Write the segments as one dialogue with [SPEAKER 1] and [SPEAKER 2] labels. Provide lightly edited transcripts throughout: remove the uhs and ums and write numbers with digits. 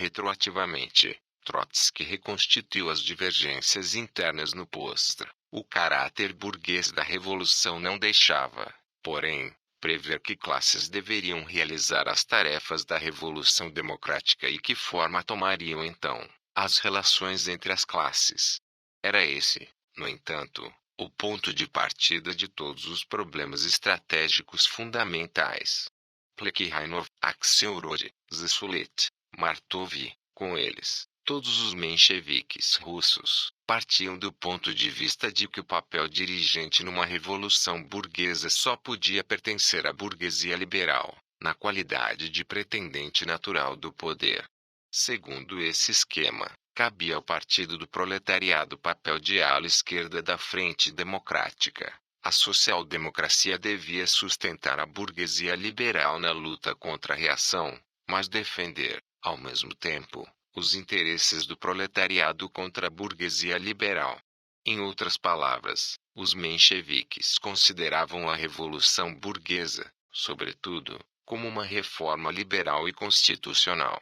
[SPEAKER 1] Retroativamente, Trotsky reconstituiu as divergências internas no pôster. O caráter burguês da revolução não deixava, porém, prever que classes deveriam realizar as tarefas da revolução democrática e que forma tomariam então as relações entre as classes. Era esse, no entanto, o ponto de partida de todos os problemas estratégicos fundamentais. Plekhanov, Axelrod, Zasulet, Martov, com eles, todos os mencheviques russos, partiam do ponto de vista de que o papel dirigente numa revolução burguesa só podia pertencer à burguesia liberal, na qualidade de pretendente natural do poder. Segundo esse esquema, cabia ao Partido do Proletariado o papel de ala esquerda da Frente Democrática. A social-democracia devia sustentar a burguesia liberal na luta contra a reação, mas defender, ao mesmo tempo, os interesses do proletariado contra a burguesia liberal. Em outras palavras, os mencheviques consideravam a revolução burguesa, sobretudo, como uma reforma liberal e constitucional.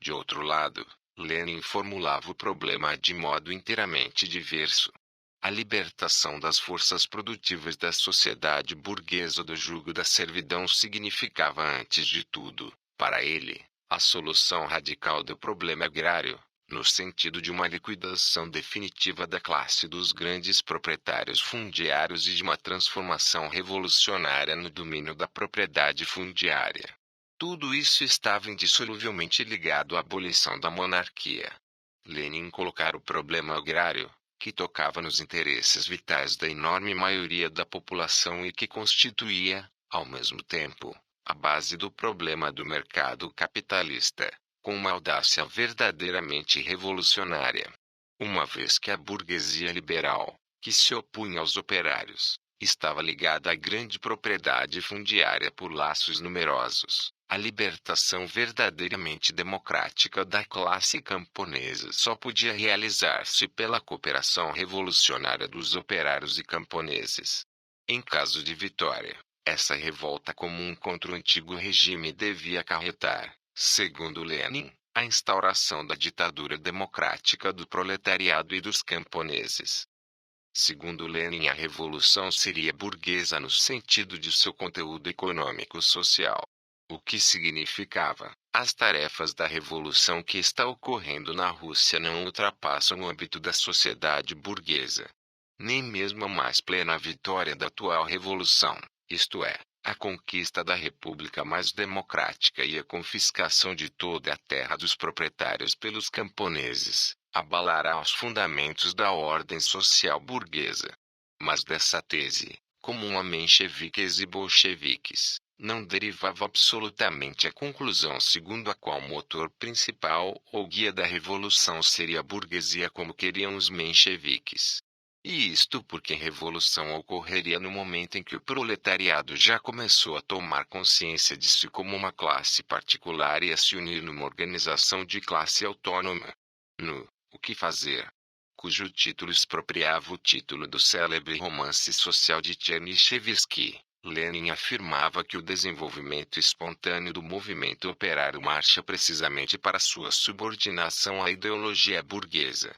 [SPEAKER 1] De outro lado, Lenin formulava o problema de modo inteiramente diverso. A libertação das forças produtivas da sociedade burguesa do jugo da servidão significava, antes de tudo, para ele, a solução radical do problema agrário, no sentido de uma liquidação definitiva da classe dos grandes proprietários fundiários e de uma transformação revolucionária no domínio da propriedade fundiária. Tudo isso estava indissoluvelmente ligado à abolição da monarquia. Lenin colocara o problema agrário, que tocava nos interesses vitais da enorme maioria da população e que constituía, ao mesmo tempo, a base do problema do mercado capitalista, com uma audácia verdadeiramente revolucionária. Uma vez que a burguesia liberal, que se opunha aos operários, estava ligada à grande propriedade fundiária por laços numerosos, a libertação verdadeiramente democrática da classe camponesa só podia realizar-se pela cooperação revolucionária dos operários e camponeses. Em caso de vitória, essa revolta comum contra o antigo regime devia acarretar, segundo Lenin, a instauração da ditadura democrática do proletariado e dos camponeses. Segundo Lenin, a revolução seria burguesa no sentido de seu conteúdo econômico-social. O que significava, as tarefas da revolução que está ocorrendo na Rússia não ultrapassam o âmbito da sociedade burguesa. Nem mesmo a mais plena vitória da atual revolução, isto é, a conquista da república mais democrática e a confiscação de toda a terra dos proprietários pelos camponeses, abalará os fundamentos da ordem social burguesa. Mas dessa tese, comum a mencheviques e bolcheviques, não derivava absolutamente a conclusão segundo a qual o motor principal ou guia da revolução seria a burguesia como queriam os mencheviques. E isto porque a revolução ocorreria no momento em que o proletariado já começou a tomar consciência de si como uma classe particular e a se unir numa organização de classe autônoma. No O que Fazer, cujo título expropriava o título do célebre romance social de Chernyshevsky, Lenin afirmava que o desenvolvimento espontâneo do movimento operário marcha precisamente para sua subordinação à ideologia burguesa.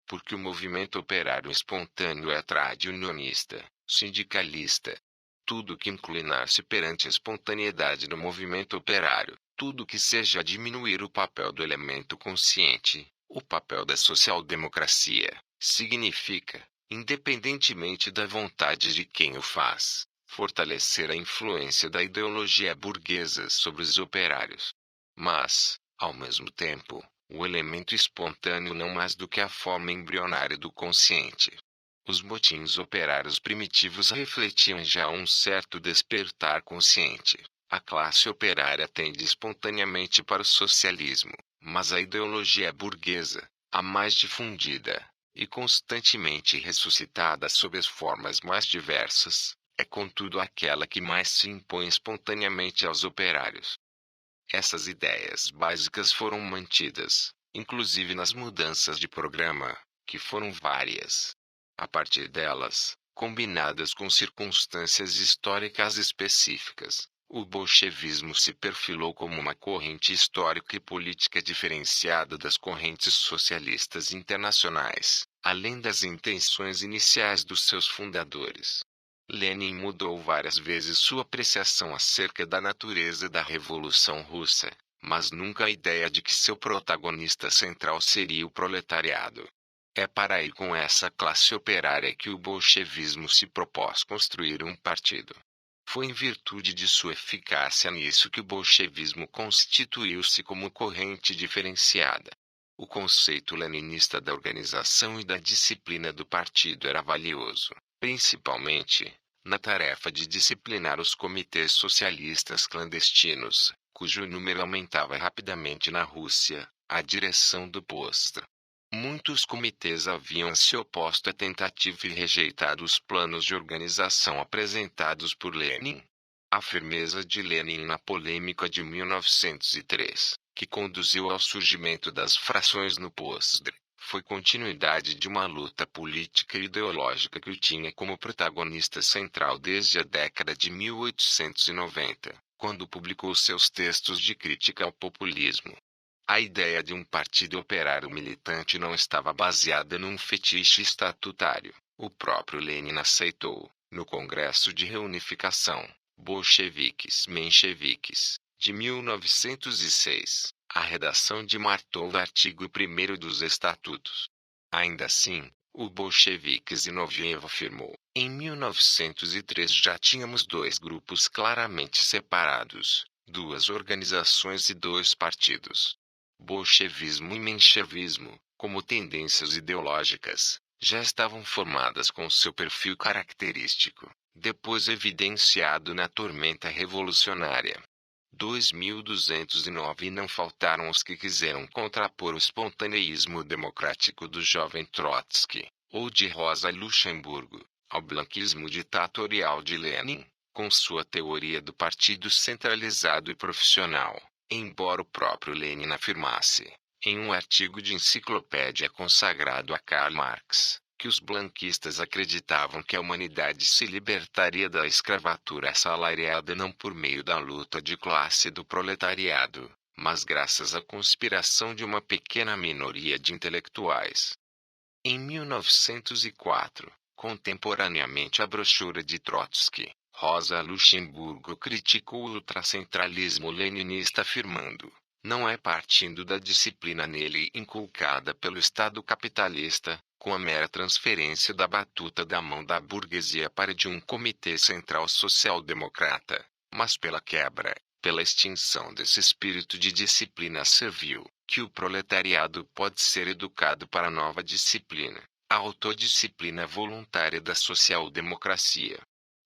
[SPEAKER 1] Porque o movimento operário espontâneo é trad-unionista, sindicalista. Tudo que inclinar-se perante a espontaneidade do movimento operário, tudo que seja diminuir o papel do elemento consciente, o papel da social-democracia, significa, independentemente da vontade de quem o faz, fortalecer a influência da ideologia burguesa sobre os operários. Mas, ao mesmo tempo, o elemento espontâneo não mais do que a forma embrionária do consciente. Os motins operários primitivos refletiam já um certo despertar consciente. A classe operária tende espontaneamente para o socialismo, mas a ideologia burguesa, a mais difundida, e constantemente ressuscitada sob as formas mais diversas, é contudo aquela que mais se impõe espontaneamente aos operários. Essas ideias básicas foram mantidas, inclusive nas mudanças de programa, que foram várias. A partir delas, combinadas com circunstâncias históricas específicas, O bolchevismo se perfilou como uma corrente histórica e política diferenciada das correntes socialistas internacionais, além das intenções iniciais dos seus fundadores. Lenin mudou várias vezes sua apreciação acerca da natureza da Revolução Russa, mas nunca a ideia de que seu protagonista central seria o proletariado. É para ir com essa classe operária que o bolchevismo se propôs construir um partido. Foi em virtude de sua eficácia nisso que o bolchevismo constituiu-se como corrente diferenciada. O conceito leninista da organização e da disciplina do partido era valioso, principalmente na tarefa de disciplinar os comitês socialistas clandestinos, cujo número aumentava rapidamente na Rússia, à direção do Postra. Muitos comitês haviam se oposto à tentativa e rejeitado os planos de organização apresentados por Lenin. A firmeza de Lenin na polêmica de 1903, que conduziu ao surgimento das frações no Postre, foi continuidade de uma luta política e ideológica que o tinha como protagonista central desde a década de 1890, quando publicou seus textos de crítica ao populismo. A ideia de um partido operário militante não estava baseada num fetiche estatutário. O próprio Lenin aceitou, no Congresso de Reunificação, Bolcheviques-Mencheviques, de 1906, a redação de Martov do artigo 1º dos Estatutos. Ainda assim, o Bolcheviques Zinoviev afirmou: em 1903 já tínhamos dois grupos claramente separados, duas organizações e dois partidos. Bolchevismo e menchevismo, como tendências ideológicas, já estavam formadas com seu perfil característico, depois evidenciado na tormenta revolucionária. 2209 e não faltaram os que quiseram contrapor o espontaneísmo democrático do jovem Trotsky, ou de Rosa Luxemburgo, ao blanquismo ditatorial de Lenin, com sua teoria do partido centralizado e profissional. Embora o próprio Lenin afirmasse, em um artigo de enciclopédia consagrado a Karl Marx, que os blanquistas acreditavam que a humanidade se libertaria da escravatura assalariada não por meio da luta de classe do proletariado, mas graças à conspiração de uma pequena minoria de intelectuais. Em 1904, contemporaneamente à brochura de Trotsky, Rosa Luxemburgo criticou o ultracentralismo leninista afirmando: não é partindo da disciplina nele inculcada pelo Estado capitalista, com a mera transferência da batuta da mão da burguesia para de um comitê central social-democrata, mas pela quebra, pela extinção desse espírito de disciplina servil, que o proletariado pode ser educado para a nova disciplina, a autodisciplina voluntária da social-democracia.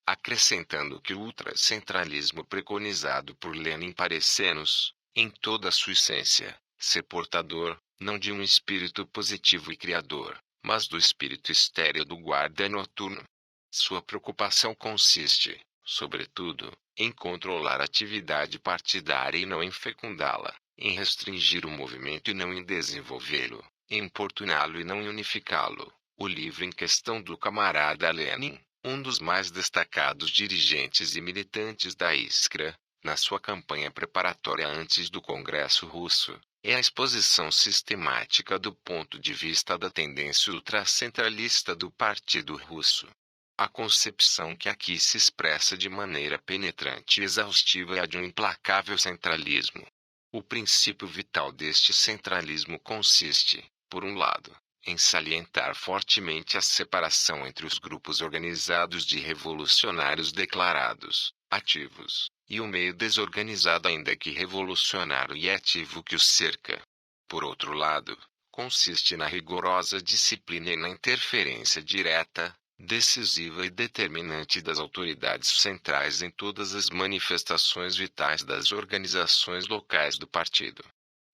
[SPEAKER 1] Acrescentando que o ultracentralismo preconizado por Lenin parece-nos, em toda a sua essência, ser portador, não de um espírito positivo e criador, mas do espírito estéril do guarda noturno. Sua preocupação consiste, sobretudo, em controlar a atividade partidária e não em fecundá-la, em restringir o movimento e não em desenvolvê-lo, em importuná-lo e não em unificá-lo. O livro em questão do camarada Lenin, um dos mais destacados dirigentes e militantes da Iskra, na sua campanha preparatória antes do Congresso Russo, é a exposição sistemática do ponto de vista da tendência ultracentralista do Partido Russo. A concepção que aqui se expressa de maneira penetrante e exaustiva é a de um implacável centralismo. O princípio vital deste centralismo consiste, por um lado, em salientar fortemente a separação entre os grupos organizados de revolucionários declarados, ativos, e o meio desorganizado ainda que revolucionário e ativo que os cerca. Por outro lado, consiste na rigorosa disciplina e na interferência direta, decisiva e determinante das autoridades centrais em todas as manifestações vitais das organizações locais do partido.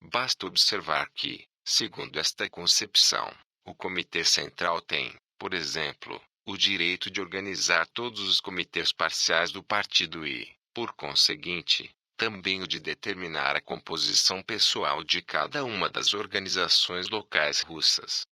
[SPEAKER 1] Basta observar que, segundo esta concepção, o Comitê Central tem, por exemplo, o direito de organizar todos os comitês parciais do partido e, por conseguinte, também o de determinar a composição pessoal de cada uma das organizações locais russas.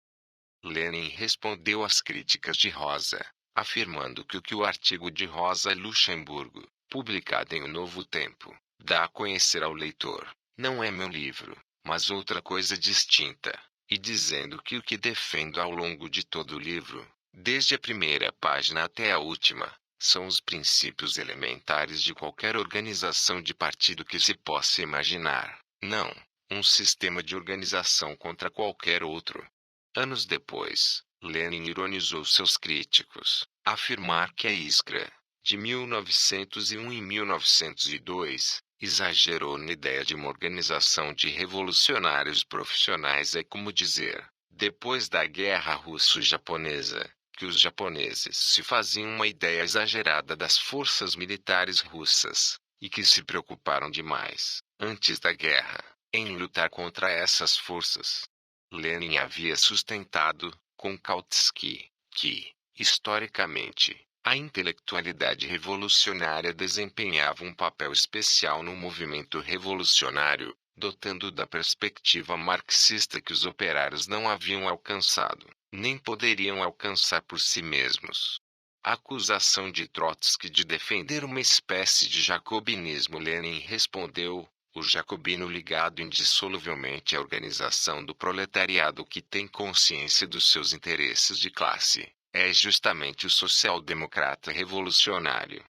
[SPEAKER 1] Lenin respondeu às críticas de Rosa, afirmando que o artigo de Rosa Luxemburgo, publicada em O Novo Tempo, dá a conhecer ao leitor: não é meu livro, mas outra coisa distinta, e dizendo que o que defendo ao longo de todo o livro, desde a primeira página até a última, são os princípios elementares de qualquer organização de partido que se possa imaginar. Não, um sistema de organização contra qualquer outro. Anos depois, Lenin ironizou seus críticos, afirmar que a Iskra, de 1901 e 1902, exagerou na ideia de uma organização de revolucionários profissionais. É como dizer, depois da Guerra Russo-Japonesa, que os japoneses se faziam uma ideia exagerada das forças militares russas, e que se preocuparam demais, antes da guerra, em lutar contra essas forças. Lenin havia sustentado, com Kautsky, que, historicamente, a intelectualidade revolucionária desempenhava um papel especial no movimento revolucionário, dotando da perspectiva marxista que os operários não haviam alcançado, nem poderiam alcançar por si mesmos. A acusação de Trotsky de defender uma espécie de jacobinismo, Lenin respondeu: o jacobino ligado indissoluvelmente à organização do proletariado que tem consciência dos seus interesses de classe, é justamente o social-democrata revolucionário.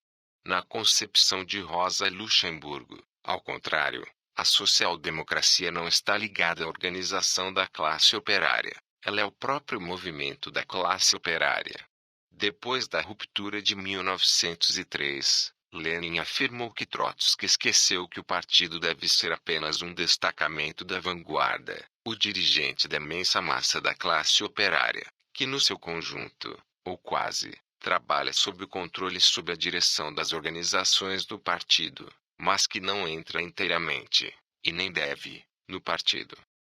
[SPEAKER 1] Na concepção de Rosa Luxemburgo, ao contrário, a social-democracia não está ligada à organização da classe operária, ela é o próprio movimento da classe operária. Depois da ruptura de 1903, Lenin afirmou que Trotsky esqueceu que o partido deve ser apenas um destacamento da vanguarda, o dirigente da imensa massa da classe operária, que no seu conjunto, ou quase, trabalha sob o controle e sob a direção das organizações do partido, mas que não entra inteiramente, e nem deve, no partido.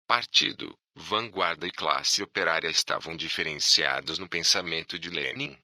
[SPEAKER 1] Partido, vanguarda e classe operária estavam diferenciados no pensamento de Lenin.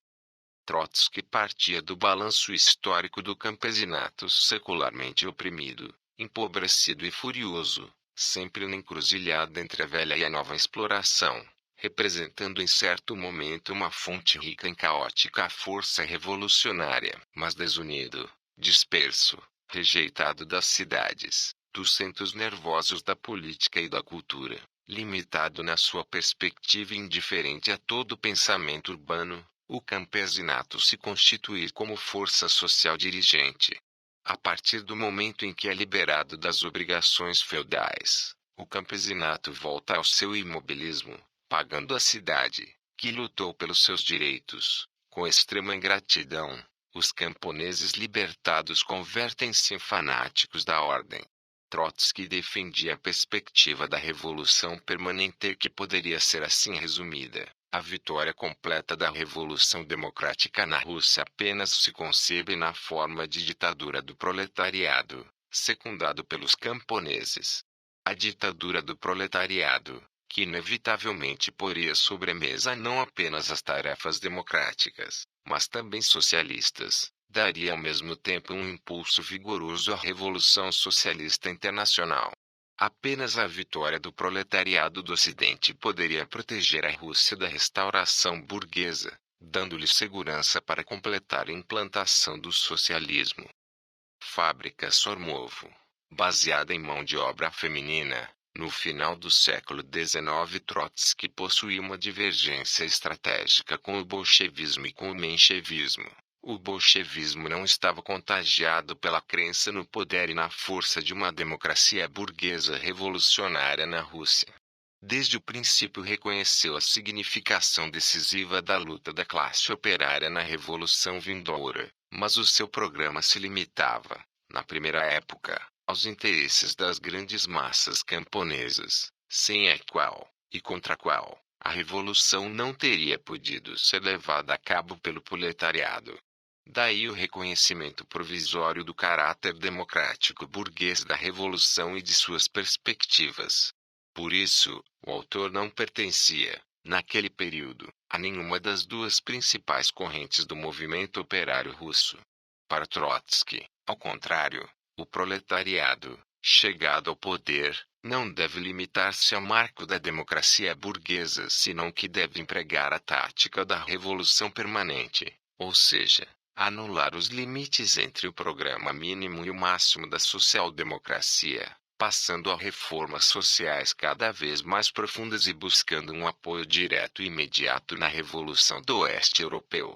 [SPEAKER 1] Trotsky partia do balanço histórico do campesinato secularmente oprimido, empobrecido e furioso, sempre na encruzilhada entre a velha e a nova exploração, representando em certo momento uma fonte rica em caótica força revolucionária, mas desunido, disperso, rejeitado das cidades, dos centros nervosos da política e da cultura, limitado na sua perspectiva e indiferente a todo pensamento urbano, o campesinato se constituir como força social dirigente. A partir do momento em que é liberado das obrigações feudais, o campesinato volta ao seu imobilismo, pagando a cidade, que lutou pelos seus direitos, com extrema ingratidão. Os camponeses libertados convertem-se em fanáticos da ordem. Trotsky defendia a perspectiva da revolução permanente que poderia ser assim resumida: a vitória completa da revolução democrática na Rússia apenas se concebe na forma de ditadura do proletariado, secundado pelos camponeses. A ditadura do proletariado, que inevitavelmente poria sobre a mesa não apenas as tarefas democráticas, mas também socialistas, daria ao mesmo tempo um impulso vigoroso à Revolução Socialista Internacional. Apenas a vitória do proletariado do Ocidente poderia proteger a Rússia da restauração burguesa, dando-lhe segurança para completar a implantação do socialismo. Fábrica Sormovo, baseada em mão de obra feminina. No final do século XIX, Trotsky possuía uma divergência estratégica com o bolchevismo e com o menchevismo. O bolchevismo não estava contagiado pela crença no poder e na força de uma democracia burguesa revolucionária na Rússia. Desde o princípio reconheceu a significação decisiva da luta da classe operária na revolução vindoura, mas o seu programa se limitava, na primeira época, aos interesses das grandes massas camponesas, sem a qual, e contra a qual, a revolução não teria podido ser levada a cabo pelo proletariado. Daí o reconhecimento provisório do caráter democrático burguês da revolução e de suas perspectivas. Por isso, o autor não pertencia, naquele período, a nenhuma das duas principais correntes do movimento operário russo. Para Trotsky, ao contrário, o proletariado, chegado ao poder, não deve limitar-se ao marco da democracia burguesa, senão que deve empregar a tática da revolução permanente, ou seja, anular os limites entre o programa mínimo e o máximo da social-democracia, passando a reformas sociais cada vez mais profundas e buscando um apoio direto e imediato na Revolução do Oeste Europeu.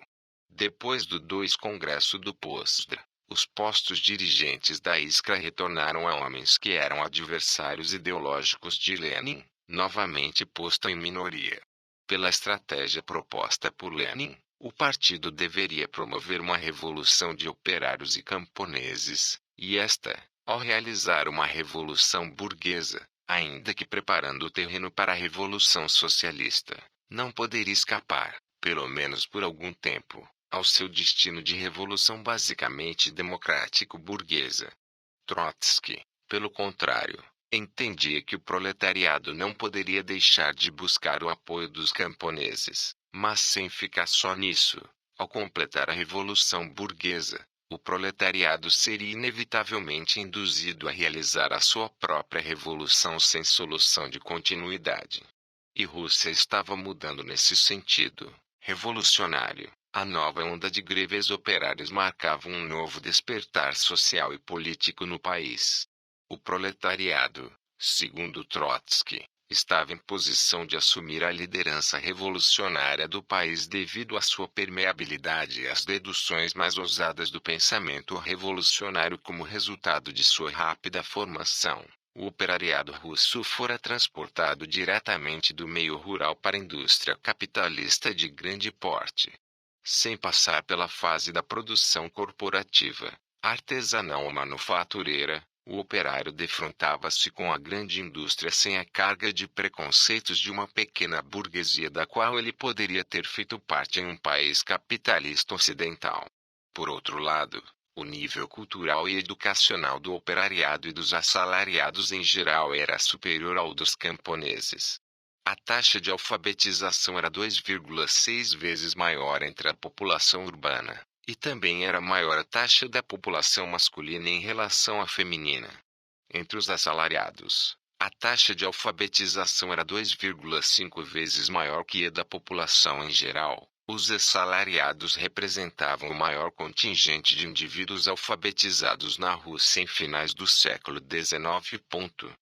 [SPEAKER 1] Depois do 2 Congresso do Postra, os postos dirigentes da Iskra retornaram a homens que eram adversários ideológicos de Lenin, novamente posto em minoria. Pela estratégia proposta por Lenin, o partido deveria promover uma revolução de operários e camponeses, e esta, ao realizar uma revolução burguesa, ainda que preparando o terreno para a revolução socialista, não poderia escapar, pelo menos por algum tempo, ao seu destino de revolução basicamente democrático-burguesa. Trotsky, pelo contrário, entendia que o proletariado não poderia deixar de buscar o apoio dos camponeses, mas sem ficar só nisso, ao completar a revolução burguesa, o proletariado seria inevitavelmente induzido a realizar a sua própria revolução sem solução de continuidade. E Rússia estava mudando nesse sentido revolucionário. A nova onda de greves operárias marcava um novo despertar social e político no país. O proletariado, segundo Trotsky, estava em posição de assumir a liderança revolucionária do país devido à sua permeabilidade e às deduções mais ousadas do pensamento revolucionário como resultado de sua rápida formação. O operariado russo fora transportado diretamente do meio rural para a indústria capitalista de grande porte, sem passar pela fase da produção corporativa, artesanal ou manufatureira. O operário defrontava-se com a grande indústria sem a carga de preconceitos de uma pequena burguesia da qual ele poderia ter feito parte em um país capitalista ocidental. Por outro lado, o nível cultural e educacional do operariado e dos assalariados em geral era superior ao dos camponeses. A taxa de alfabetização era 2,6 vezes maior entre a população urbana, e também era maior a taxa da população masculina em relação à feminina. Entre os assalariados, a taxa de alfabetização era 2,5 vezes maior que a da população em geral. Os assalariados representavam o maior contingente de indivíduos alfabetizados na Rússia em finais do século XIX.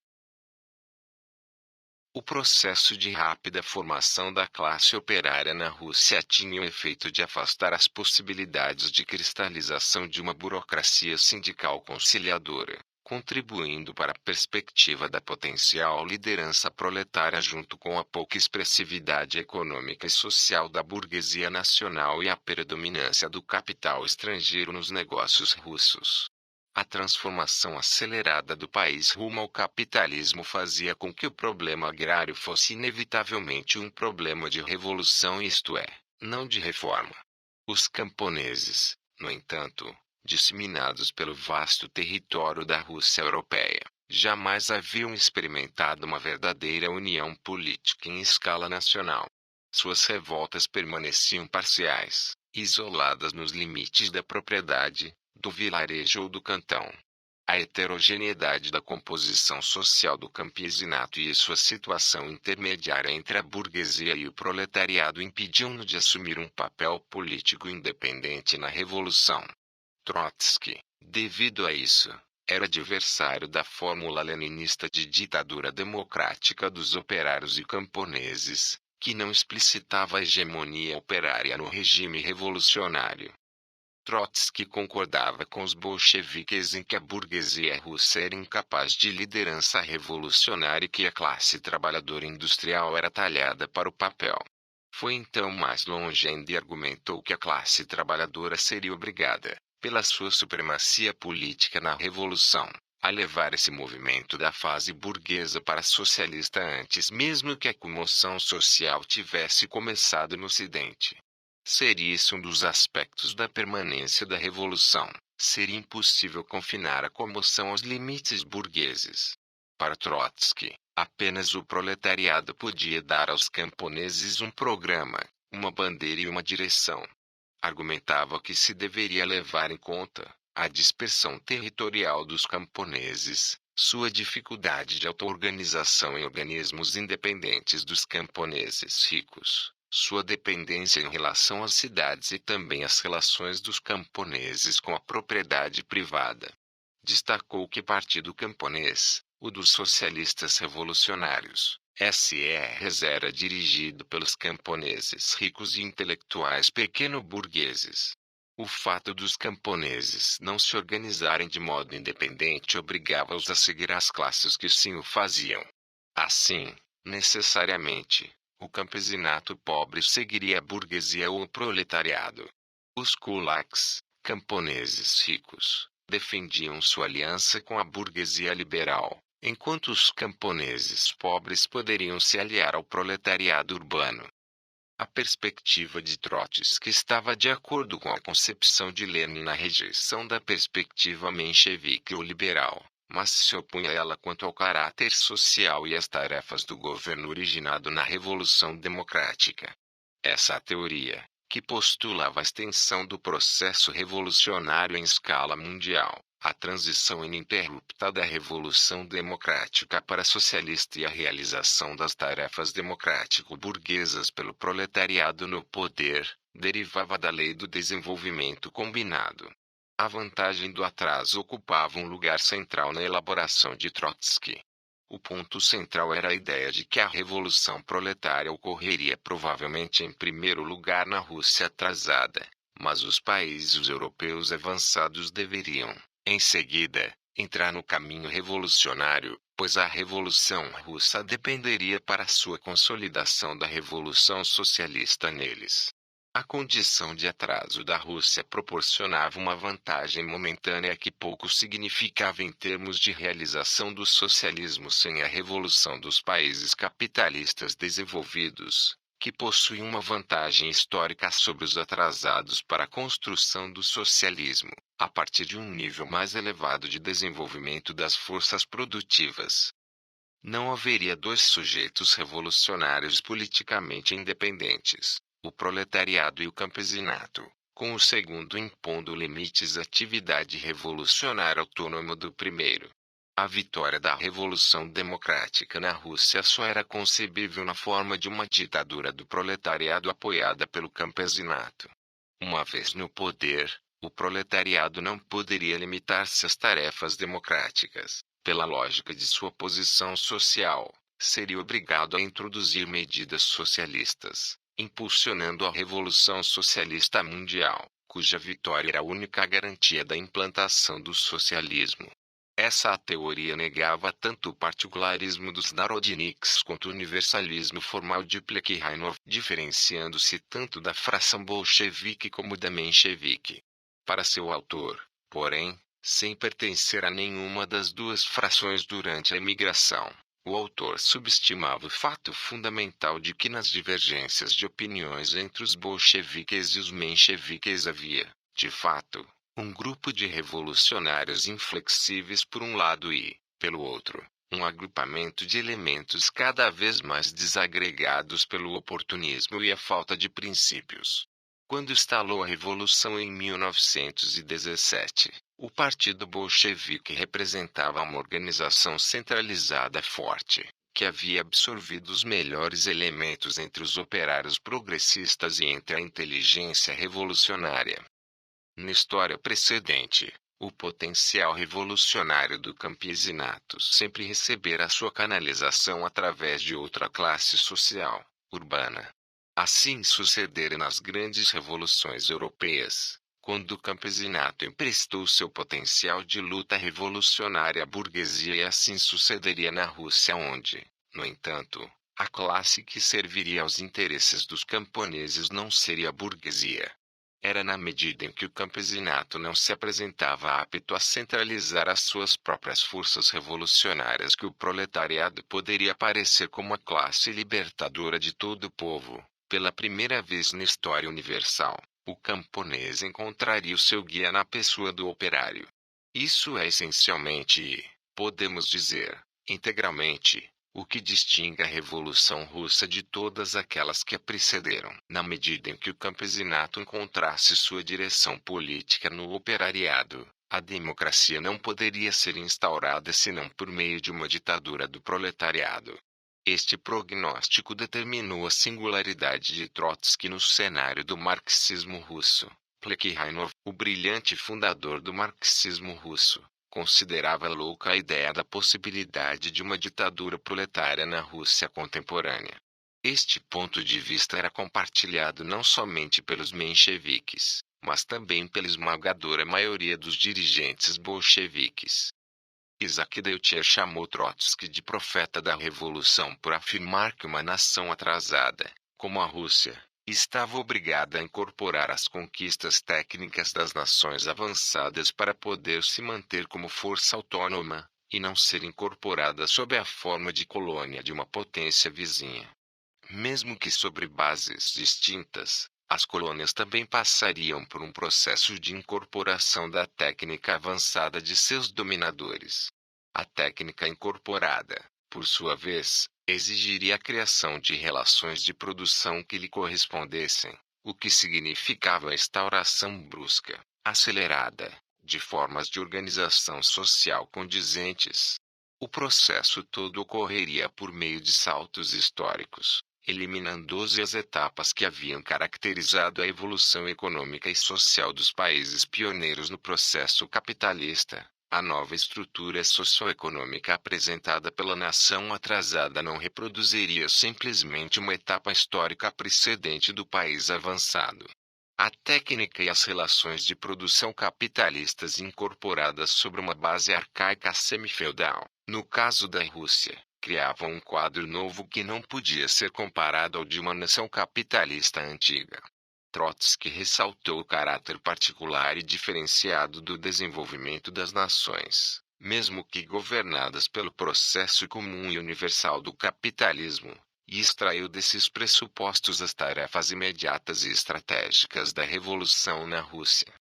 [SPEAKER 1] O processo de rápida formação da classe operária na Rússia tinha o efeito de afastar as possibilidades de cristalização de uma burocracia sindical conciliadora, contribuindo para a perspectiva da potencial liderança proletária junto com a pouca expressividade econômica e social da burguesia nacional e a predominância do capital estrangeiro nos negócios russos. A transformação acelerada do país rumo ao capitalismo fazia com que o problema agrário fosse inevitavelmente um problema de revolução, isto é, não de reforma. Os camponeses, no entanto, disseminados pelo vasto território da Rússia europeia, jamais haviam experimentado uma verdadeira união política em escala nacional. Suas revoltas permaneciam parciais, isoladas nos limites da propriedade, do vilarejo ou do cantão. A heterogeneidade da composição social do campesinato e sua situação intermediária entre a burguesia e o proletariado impediam-no de assumir um papel político independente na Revolução. Trotsky, devido a isso, era adversário da fórmula leninista de ditadura democrática dos operários e camponeses, que não explicitava a hegemonia operária no regime revolucionário. Trotsky concordava com os bolcheviques em que a burguesia russa era incapaz de liderança revolucionária e que a classe trabalhadora industrial era talhada para o papel. Foi então mais longe ainda e argumentou que a classe trabalhadora seria obrigada, pela sua supremacia política na revolução, a levar esse movimento da fase burguesa para socialista antes mesmo que a comoção social tivesse começado no Ocidente. Seria isso um dos aspectos da permanência da revolução. Seria impossível confinar a comoção aos limites burgueses. Para Trotsky, apenas o proletariado podia dar aos camponeses um programa, uma bandeira e uma direção. Argumentava que se deveria levar em conta a dispersão territorial dos camponeses, sua dificuldade de auto-organização em organismos independentes dos camponeses ricos, sua dependência em relação às cidades e também as relações dos camponeses com a propriedade privada. Destacou que Partido Camponês, o dos socialistas revolucionários, SRs, era dirigido pelos camponeses ricos e intelectuais pequeno-burgueses. O fato dos camponeses não se organizarem de modo independente obrigava-os a seguir as classes que sim o faziam. Assim, necessariamente, o campesinato pobre seguiria a burguesia ou o proletariado. Os kulaks, camponeses ricos, defendiam sua aliança com a burguesia liberal, enquanto os camponeses pobres poderiam se aliar ao proletariado urbano. A perspectiva de Trotsky estava de acordo com a concepção de Lenin na rejeição da perspectiva menchevique ou liberal, mas se opunha a ela quanto ao caráter social e às tarefas do governo originado na Revolução Democrática. Essa teoria, que postulava a extensão do processo revolucionário em escala mundial, a transição ininterrupta da Revolução Democrática para a socialista e a realização das tarefas democrático-burguesas pelo proletariado no poder, derivava da Lei do Desenvolvimento Combinado. A vantagem do atraso ocupava um lugar central na elaboração de Trotsky. O ponto central era a ideia de que a revolução proletária ocorreria provavelmente em primeiro lugar na Rússia atrasada, mas os países europeus avançados deveriam, em seguida, entrar no caminho revolucionário, pois a Revolução Russa dependeria para sua consolidação da Revolução Socialista neles. A condição de atraso da Rússia proporcionava uma vantagem momentânea que pouco significava em termos de realização do socialismo sem a revolução dos países capitalistas desenvolvidos, que possuem uma vantagem histórica sobre os atrasados para a construção do socialismo, a partir de um nível mais elevado de desenvolvimento das forças produtivas. Não haveria dois sujeitos revolucionários politicamente independentes, o proletariado e o campesinato, com o segundo impondo limites à atividade revolucionária autônoma do primeiro. A vitória da Revolução Democrática na Rússia só era concebível na forma de uma ditadura do proletariado apoiada pelo campesinato. Uma vez no poder, o proletariado não poderia limitar-se às tarefas democráticas. Pela lógica de sua posição social, seria obrigado a introduzir medidas socialistas, impulsionando a Revolução Socialista Mundial, cuja vitória era a única garantia da implantação do socialismo. Essa teoria negava tanto o particularismo dos narodniks quanto o universalismo formal de Plekhanov, diferenciando-se tanto da fração bolchevique como da menchevique. Para seu autor, porém, sem pertencer a nenhuma das duas frações durante a imigração, o autor subestimava o fato fundamental de que nas divergências de opiniões entre os bolcheviques e os mencheviques havia, de fato, um grupo de revolucionários inflexíveis por um lado e, pelo outro, um agrupamento de elementos cada vez mais desagregados pelo oportunismo e a falta de princípios. Quando instalou a Revolução em 1917, o Partido Bolchevique representava uma organização centralizada forte, que havia absorvido os melhores elementos entre os operários progressistas e entre a inteligência revolucionária. Na história precedente, o potencial revolucionário do campesinato sempre recebera sua canalização através de outra classe social, urbana. Assim sucedera nas grandes revoluções europeias, quando o campesinato emprestou seu potencial de luta revolucionária à burguesia, e assim sucederia na Rússia onde, no entanto, a classe que serviria aos interesses dos camponeses não seria a burguesia. Era na medida em que o campesinato não se apresentava apto a centralizar as suas próprias forças revolucionárias que o proletariado poderia aparecer como a classe libertadora de todo o povo. Pela primeira vez na história universal, o camponês encontraria o seu guia na pessoa do operário. Isso é essencialmente e, podemos dizer, integralmente, o que distingue a Revolução Russa de todas aquelas que a precederam. Na medida em que o campesinato encontrasse sua direção política no operariado, a democracia não poderia ser instaurada senão por meio de uma ditadura do proletariado. Este prognóstico determinou a singularidade de Trotsky no cenário do marxismo russo. Plekhanov, o brilhante fundador do marxismo russo, considerava louca a ideia da possibilidade de uma ditadura proletária na Rússia contemporânea. Este ponto de vista era compartilhado não somente pelos mencheviques, mas também pela esmagadora maioria dos dirigentes bolcheviques. Isaac Deutscher chamou Trotsky de profeta da revolução por afirmar que uma nação atrasada, como a Rússia, estava obrigada a incorporar as conquistas técnicas das nações avançadas para poder se manter como força autônoma, e não ser incorporada sob a forma de colônia de uma potência vizinha. Mesmo que sobre bases distintas, as colônias também passariam por um processo de incorporação da técnica avançada de seus dominadores. A técnica incorporada, por sua vez, exigiria a criação de relações de produção que lhe correspondessem, o que significava a instauração brusca, acelerada, de formas de organização social condizentes. O processo todo ocorreria por meio de saltos históricos, eliminando as etapas que haviam caracterizado a evolução econômica e social dos países pioneiros no processo capitalista. A nova estrutura socioeconômica apresentada pela nação atrasada não reproduziria simplesmente uma etapa histórica precedente do país avançado. A técnica e as relações de produção capitalistas incorporadas sobre uma base arcaica semifeudal, no caso da Rússia, criavam um quadro novo que não podia ser comparado ao de uma nação capitalista antiga. Trotsky ressaltou o caráter particular e diferenciado do desenvolvimento das nações, mesmo que governadas pelo processo comum e universal do capitalismo, e extraiu desses pressupostos as tarefas imediatas e estratégicas da revolução na Rússia.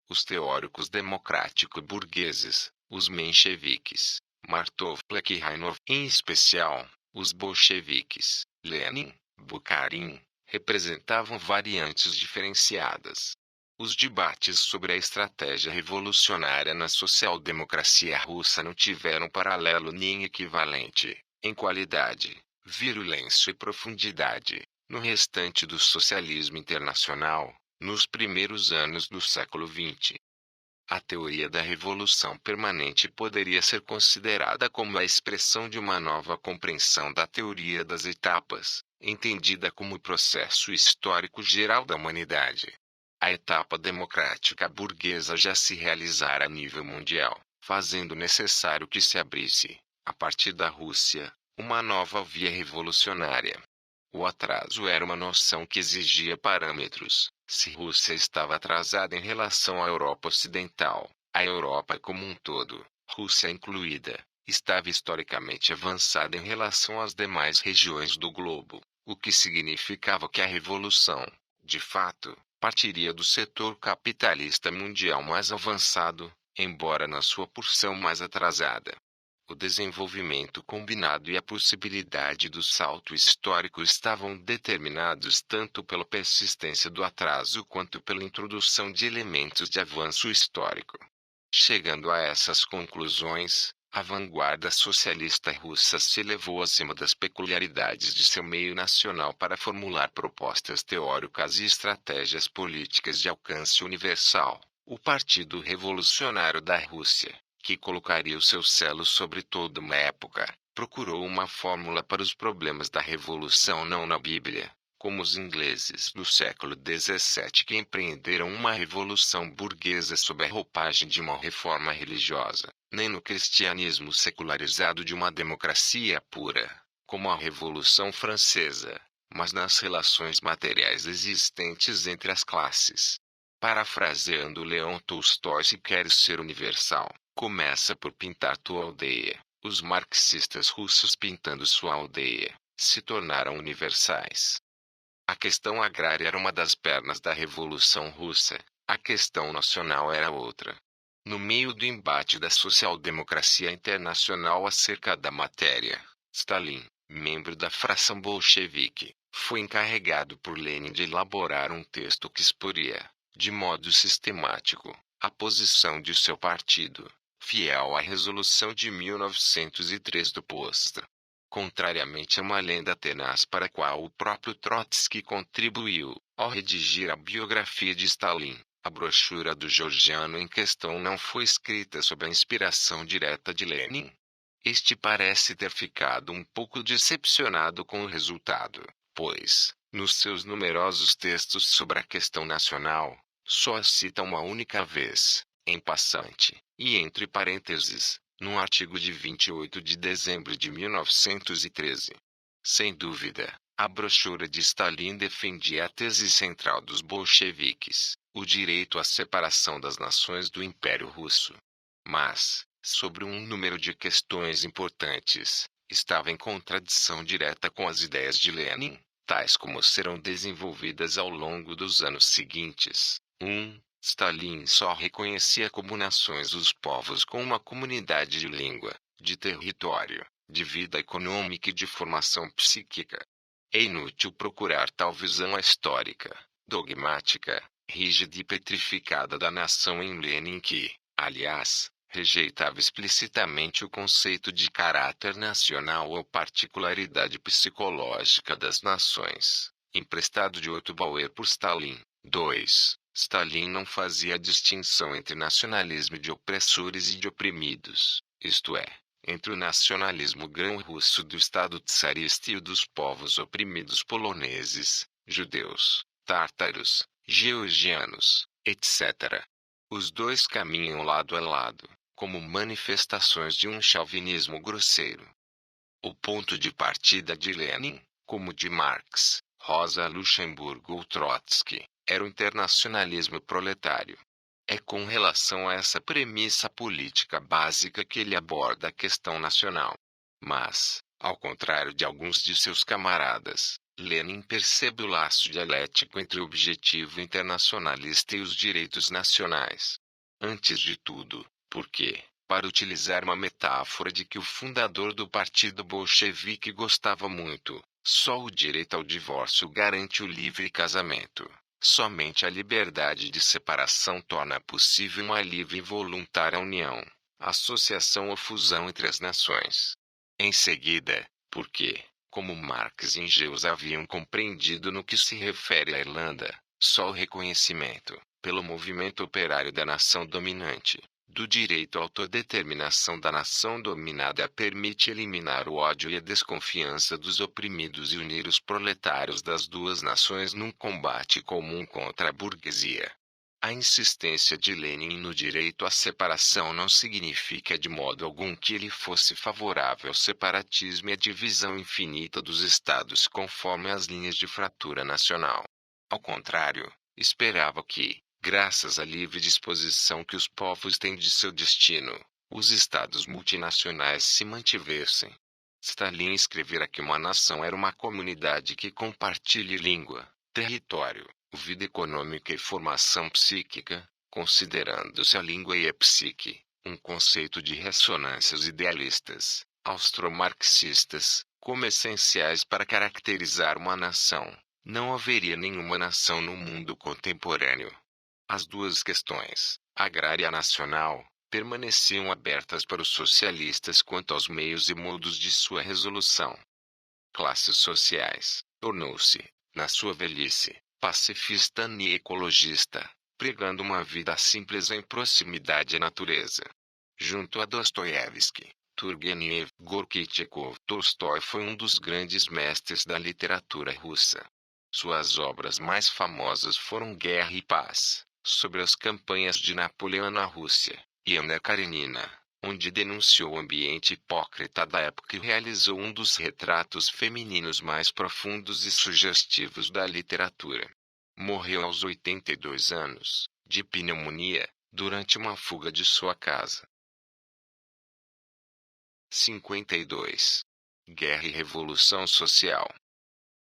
[SPEAKER 1] Os teóricos democrático-burgueses, os mencheviques, Martov, Plekhanov, em especial, os bolcheviques, Lenin, Bukharin, representavam variantes diferenciadas. Os debates sobre a estratégia revolucionária na social-democracia russa não tiveram paralelo nem equivalente, em qualidade, virulência e profundidade, no restante do socialismo internacional, nos primeiros anos do século XX. A teoria da revolução permanente poderia ser considerada como a expressão de uma nova compreensão da teoria das etapas, entendida como o processo histórico geral da humanidade. A etapa democrática burguesa já se realizara a nível mundial, fazendo necessário que se abrisse, a partir da Rússia, uma nova via revolucionária. O atraso era uma noção que exigia parâmetros. Se Rússia estava atrasada em relação à Europa Ocidental, a Europa como um todo, Rússia incluída, estava historicamente avançada em relação às demais regiões do globo, o que significava que a revolução, de fato, partiria do setor capitalista mundial mais avançado, embora na sua porção mais atrasada. O desenvolvimento combinado e a possibilidade do salto histórico estavam determinados tanto pela persistência do atraso quanto pela introdução de elementos de avanço histórico. Chegando a essas conclusões, a vanguarda socialista russa se elevou acima das peculiaridades de seu meio nacional para formular propostas teóricas e estratégias políticas de alcance universal. O Partido Revolucionário da Rússia, que colocaria o seu selo sobre toda uma época, procurou uma fórmula para os problemas da revolução não na Bíblia, como os ingleses do século XVII que empreenderam uma revolução burguesa sob a roupagem de uma reforma religiosa, nem no cristianismo secularizado de uma democracia pura, como a Revolução Francesa, mas nas relações materiais existentes entre as classes. Parafraseando Leon Tolstói, se queres ser universal, começa por pintar tua aldeia. Os marxistas russos pintando sua aldeia, se tornaram universais. A questão agrária era uma das pernas da Revolução Russa, a questão nacional era outra. No meio do embate da social-democracia internacional acerca da matéria, Stalin, membro da fração bolchevique, foi encarregado por Lenin de elaborar um texto que exporia, de modo sistemático, a posição de seu partido, fiel à resolução de 1903 do Potsdam contrariamente a uma lenda tenaz para a qual o próprio Trotsky contribuiu, ao redigir a biografia de Stalin. A brochura do georgiano em questão não foi escrita sob a inspiração direta de Lenin. Este parece ter ficado um pouco decepcionado com o resultado, pois, nos seus numerosos textos sobre a questão nacional, só a cita uma única vez, em passante, e entre parênteses, num artigo de 28 de dezembro de 1913. Sem dúvida, a brochura de Stalin defendia a tese central dos bolcheviques, o direito à separação das nações do Império Russo. Mas, sobre um número de questões importantes, estava em contradição direta com as ideias de Lenin, tais como serão desenvolvidas ao longo dos anos seguintes. 1. Stalin só reconhecia como nações os povos com uma comunidade de língua, de território, de vida econômica e de formação psíquica. É inútil procurar tal visão histórica, dogmática, rígida e petrificada da nação em Lenin que, aliás, rejeitava explicitamente o conceito de caráter nacional ou particularidade psicológica das nações, emprestado de Otto Bauer por Stalin. 2. Stalin não fazia distinção entre nacionalismo de opressores e de oprimidos, isto é, entre o nacionalismo grão-russo do Estado czarista e o dos povos oprimidos poloneses, judeus, tártaros, georgianos, etc. Os dois caminham lado a lado, como manifestações de um chauvinismo grosseiro. O ponto de partida de Lenin, como de Marx, Rosa Luxemburgo ou Trotsky, era o internacionalismo proletário. É com relação a essa premissa política básica que ele aborda a questão nacional. Mas, ao contrário de alguns de seus camaradas, Lenin percebe o laço dialético entre o objetivo internacionalista e os direitos nacionais. Antes de tudo, porque, para utilizar uma metáfora de que o fundador do partido bolchevique gostava muito, só o direito ao divórcio garante o livre casamento. Somente a liberdade de separação torna possível uma livre e voluntária união, associação ou fusão entre as nações. Em seguida, porque, como Marx e Engels haviam compreendido no que se refere à Irlanda, só o reconhecimento, pelo movimento operário da nação dominante, do direito à autodeterminação da nação dominada permite eliminar o ódio e a desconfiança dos oprimidos e unir os proletários das duas nações num combate comum contra a burguesia. A insistência de Lenin no direito à separação não significa de modo algum que ele fosse favorável ao separatismo e à divisão infinita dos estados conforme as linhas de fratura nacional. Ao contrário, esperava que, graças à livre disposição que os povos têm de seu destino, os estados multinacionais se mantivessem. Stalin escrevera que uma nação era uma comunidade que compartilhe língua, território, vida econômica e formação psíquica, considerando-se a língua e a psique, um conceito de ressonâncias idealistas, austro-marxistas, como essenciais para caracterizar uma nação. Não haveria nenhuma nação no mundo contemporâneo. As duas questões, agrária e nacional, permaneciam abertas para os socialistas quanto aos meios e modos de sua resolução. Classes sociais, tornou-se, na sua velhice, pacifista e ecologista, pregando uma vida simples em proximidade à natureza. Junto a Dostoiévski, Turgenev, Gorky e Tchekov, Tolstói foi um dos grandes mestres da literatura russa. Suas obras mais famosas foram Guerra e Paz, sobre as campanhas de Napoleão na Rússia, e Ana Karenina, onde denunciou o ambiente hipócrita da época e realizou um dos retratos femininos mais profundos e sugestivos da literatura. Morreu aos 82 anos, de pneumonia, durante uma fuga de sua casa. 52. Guerra e Revolução Social.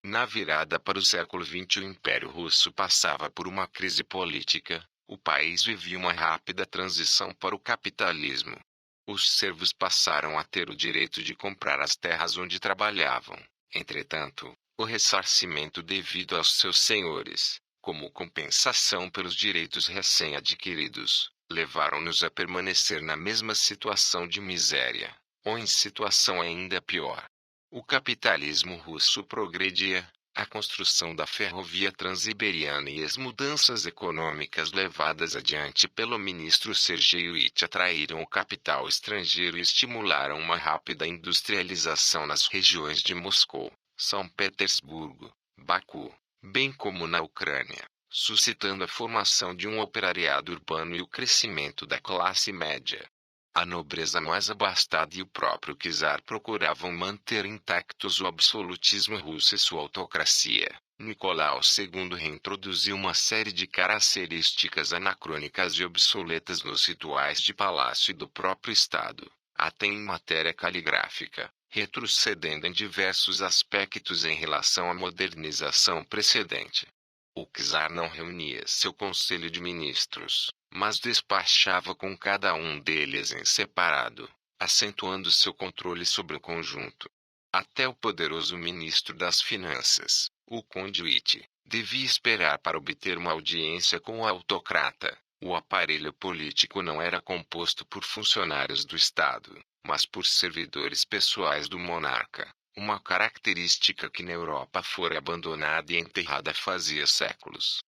[SPEAKER 1] Na virada para o século XX, o Império Russo passava por uma crise política. O país vivia uma rápida transição para o capitalismo. Os servos passaram a ter o direito de comprar as terras onde trabalhavam. Entretanto, o ressarcimento devido aos seus senhores, como compensação pelos direitos recém-adquiridos, levaram-nos a permanecer na mesma situação de miséria, ou em situação ainda pior. O capitalismo russo progredia. A construção da ferrovia transiberiana e as mudanças econômicas levadas adiante pelo ministro Sergeyevich atraíram o capital estrangeiro e estimularam uma rápida industrialização nas regiões de Moscou, São Petersburgo, Baku, bem como na Ucrânia, suscitando a formação de um operariado urbano e o crescimento da classe média. A nobreza mais abastada e o próprio czar procuravam manter intactos o absolutismo russo e sua autocracia. Nicolau II reintroduziu uma série de características anacrônicas e obsoletas nos rituais de palácio e do próprio Estado, até em matéria caligráfica, retrocedendo em diversos aspectos em relação à modernização precedente. O czar não reunia seu conselho de ministros, mas despachava com cada um deles em separado, acentuando seu controle sobre o conjunto. Até o poderoso ministro das Finanças, o conde Witte, devia esperar para obter uma audiência com o autocrata. O aparelho político não era composto por funcionários do Estado, mas por servidores pessoais do monarca. Uma característica que na Europa fora abandonada e enterrada fazia séculos.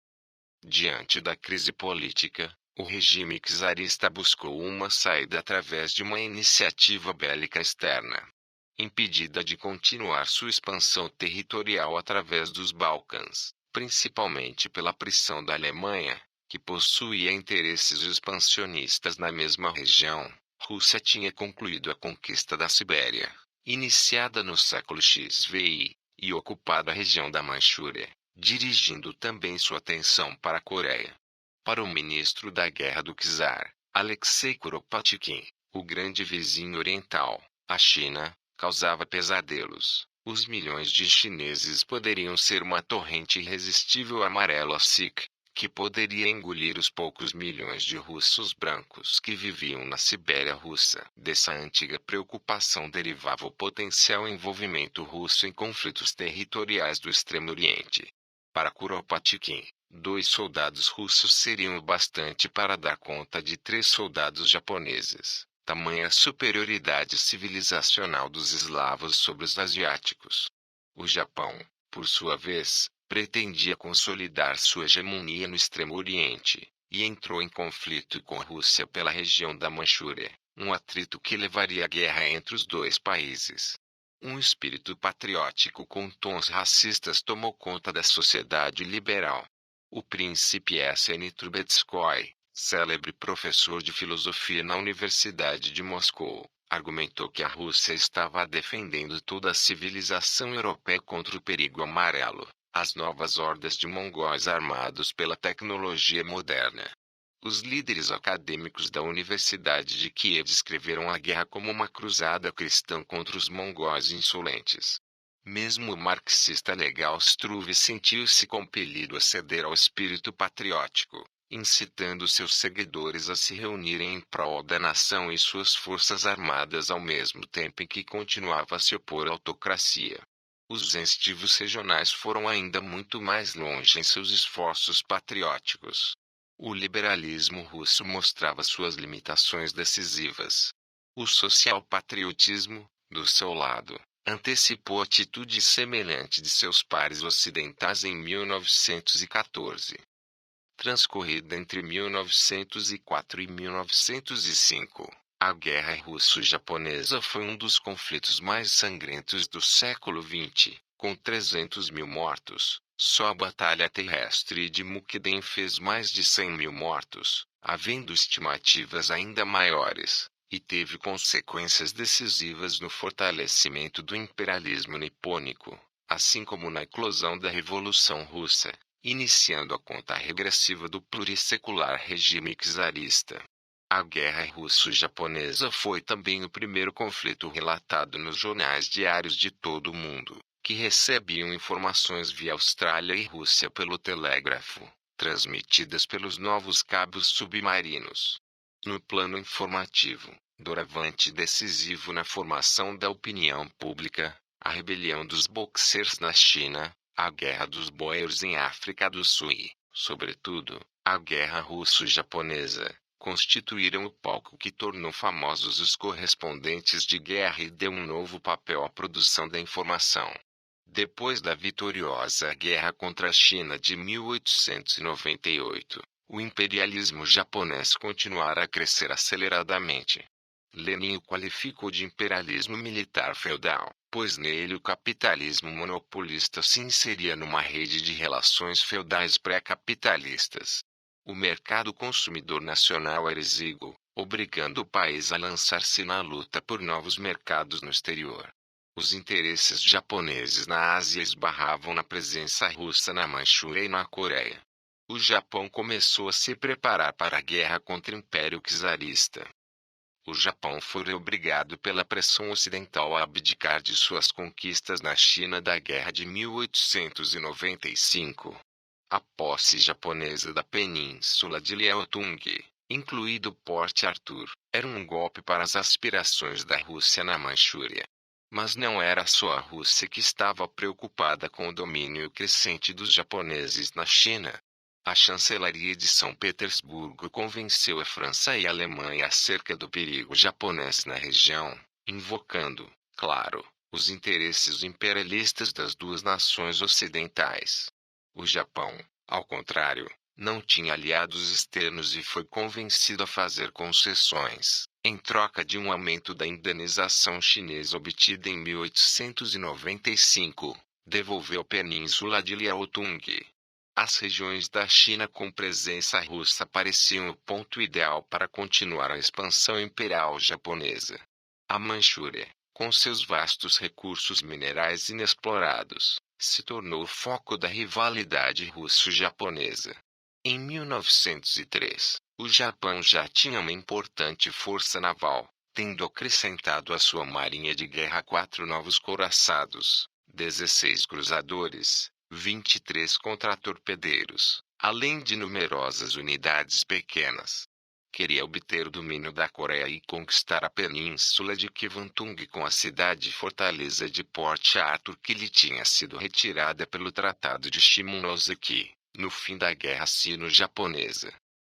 [SPEAKER 1] Diante da crise política, o regime czarista buscou uma saída através de uma iniciativa bélica externa. Impedida de continuar sua expansão territorial através dos Balcãs, principalmente pela pressão da Alemanha, que possuía interesses expansionistas na mesma região, Rússia tinha concluído a conquista da Sibéria, iniciada no século XVI, e ocupado a região da Manchúria, dirigindo também sua atenção para a Coreia. Para o ministro da guerra do czar, Alexei Kuropatkin, o grande vizinho oriental, a China, causava pesadelos. Os milhões de chineses poderiam ser uma torrente irresistível amarela Sikh, que poderia engolir os poucos milhões de russos brancos que viviam na Sibéria russa. Dessa antiga preocupação derivava o potencial envolvimento russo em conflitos territoriais do Extremo Oriente. Para Kuropatkin, 2 soldados russos seriam o bastante para dar conta de 3 soldados japoneses. Tamanha superioridade civilizacional dos eslavos sobre os asiáticos. O Japão, por sua vez, pretendia consolidar sua hegemonia no Extremo Oriente, e entrou em conflito com a Rússia pela região da Manchúria, um atrito que levaria à guerra entre os 2 países. Um espírito patriótico com tons racistas tomou conta da sociedade liberal. O príncipe S.N. Trubetskoy, célebre professor de filosofia na Universidade de Moscou, argumentou que a Rússia estava defendendo toda a civilização europeia contra o perigo amarelo, as novas hordas de mongóis armados pela tecnologia moderna. Os líderes acadêmicos da Universidade de Kiev descreveram a guerra como uma cruzada cristã contra os mongóis insolentes. Mesmo o marxista legal Struve sentiu-se compelido a ceder ao espírito patriótico, incitando seus seguidores a se reunirem em prol da nação e suas forças armadas ao mesmo tempo em que continuava a se opor à autocracia. Os incentivos regionais foram ainda muito mais longe em seus esforços patrióticos. O liberalismo russo mostrava suas limitações decisivas. O social-patriotismo, do seu lado, antecipou atitude semelhante de seus pares ocidentais em 1914. Transcorrida entre 1904 e 1905, a Guerra Russo-Japonesa foi um dos conflitos mais sangrentos do século XX, com 300 mil mortos. Só a batalha terrestre de Mukden fez mais de 100 mil mortos, havendo estimativas ainda maiores, e teve consequências decisivas no fortalecimento do imperialismo nipônico, assim como na eclosão da Revolução Russa, iniciando a conta regressiva do plurissecular regime czarista. A Guerra Russo-Japonesa foi também o primeiro conflito relatado nos jornais diários de todo o mundo, que recebiam informações via Austrália e Rússia pelo telégrafo, transmitidas pelos novos cabos submarinos. No plano informativo, doravante decisivo na formação da opinião pública, a rebelião dos Boxers na China, a Guerra dos Boers em África do Sul e, sobretudo, a Guerra Russo-Japonesa, constituíram o palco que tornou famosos os correspondentes de guerra e deu um novo papel à produção da informação. Depois da vitoriosa guerra contra a China de 1898, o imperialismo japonês continuara a crescer aceleradamente. Lenin o qualificou de imperialismo militar feudal, pois nele o capitalismo monopolista se inseria numa rede de relações feudais pré-capitalistas. O mercado consumidor nacional era exíguo, obrigando o país a lançar-se na luta por novos mercados no exterior. Os interesses japoneses na Ásia esbarravam na presença russa na Manchúria e na Coreia. O Japão começou a se preparar para a guerra contra o Império Czarista. O Japão foi obrigado pela pressão ocidental a abdicar de suas conquistas na China da Guerra de 1895. A posse japonesa da península de Liaotung, incluído Porto Arthur, era um golpe para as aspirações da Rússia na Manchúria. Mas não era só a Rússia que estava preocupada com o domínio crescente dos japoneses na China. A chancelaria de São Petersburgo convenceu a França e a Alemanha acerca do perigo japonês na região, invocando, claro, os interesses imperialistas das duas nações ocidentais. O Japão, ao contrário, não tinha aliados externos e foi convencido a fazer concessões, em troca de um aumento da indenização chinesa obtida em 1895, devolveu a península de Liaotung. As regiões da China com presença russa pareciam o ponto ideal para continuar a expansão imperial japonesa. A Manchúria, com seus vastos recursos minerais inexplorados, se tornou o foco da rivalidade russo-japonesa. Em 1903, o Japão já tinha uma importante força naval, tendo acrescentado à sua marinha de guerra 4 novos couraçados, 16 cruzadores, 23 contratorpedeiros, além de numerosas unidades pequenas. Queria obter o domínio da Coreia e conquistar a península de Kwantung com a cidade-fortaleza de Port Arthur que lhe tinha sido retirada pelo Tratado de Shimonoseki, no fim da Guerra Sino-Japonesa.